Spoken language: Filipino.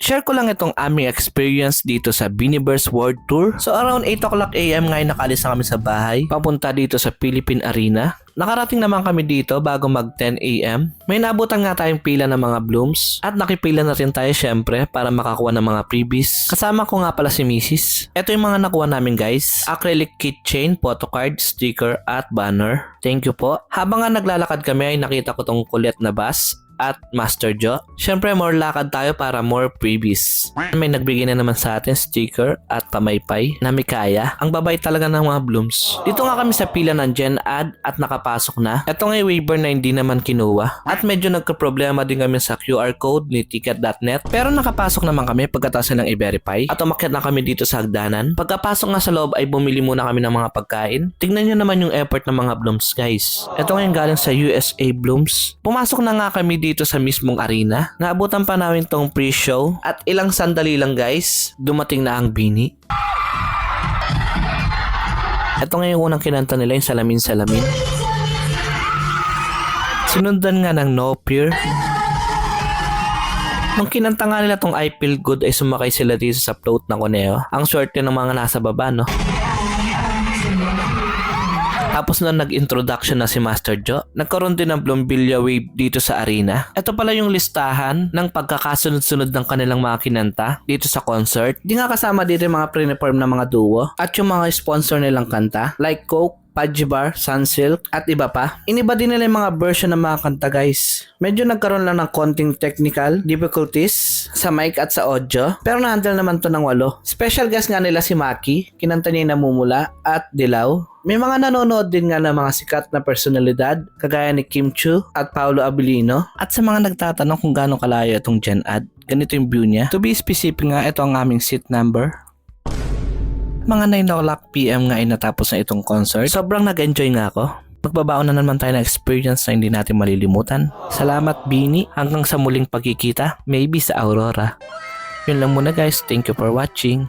Share ko lang itong aming experience dito sa Biniverse World Tour. So around 8 o'clock AM ngayon nakaalis na kami sa bahay, papunta dito sa Philippine Arena. Nakarating naman kami dito bago mag 10 AM. May naabutan nga tayong pila ng mga blooms at nakipila na rin tayo syempre para makakuha ng mga freebies. Kasama ko nga pala si Mrs. Ito yung mga nakuha namin guys. Acrylic keychain, photocard, sticker at banner. Thank you po. Habang nga naglalakad kami ay nakita ko tong kulit na bus at Master Joe. Syempre more lakad tayo para more freebies. May nagbigay na naman sa atin sticker at pamaypay na may kaya. Ang babay talaga ng mga blooms. Dito nga kami sa pila ng Gen Ad at nakapasok na. Ito nga yung waiver na hindi naman kinuha. At medyo nagka-problema din kami sa QR code ni ticket.net. Pero nakapasok naman kami pagkatapos ng i-verify. At umakyat na kami dito sa hagdanan. Pagkapasok nga sa loob ay bumili muna kami ng mga pagkain. Tignan nyo naman yung effort ng mga blooms guys. Ito nga yung galing sa USA Blooms. Pumasok na nga kami dito sa mismong arena. Naabutan pa namin tong pre-show at ilang sandali lang guys, dumating na ang Bini. Ito nga yung unang kinanta nila, yung Salamin-Salamin. Sinundan nga ng No Fear. Nung kinanta nga nila tong I Feel Good ay sumakay sila dito sa float na Cuneo. Ang swerte ng mga nasa baba, no? Tapos na nag-introduction na si Master Joe, nagkaroon din ng Bloombilya Wave dito sa arena. Ito pala yung listahan ng pagkakasunod-sunod ng kanilang mga kinanta dito sa concert. Di nga kasama dito yung mga pre-perform na mga duo at yung mga sponsor nilang kanta like Coke, Pudgy Bar, Sunsilk, at iba pa. Iniba din nila yung mga version ng mga kanta guys. Medyo nagkaroon lang ng konting technical difficulties sa mic at sa audio, pero na-handle naman to ng 8. Special guest nga nila si Maki, kinanta niya yung Namumula at Dilaw. May mga nanonood din nga ng mga sikat na personalidad kagaya ni Kim Chu at Paolo Abilino. At sa mga nagtatanong kung gaano kalayo itong Gen Ad, ganito yung view niya. To be specific nga, ito ang aming seat number. Mga 9 o'clock PM nga ay natapos na itong concert. Sobrang nag-enjoy nga ako. Magbabaon na naman tayo ng experience na hindi natin malilimutan. Salamat Bini, hanggang sa muling pagkikita, maybe sa Aurora. Yun lang muna guys, thank you for watching.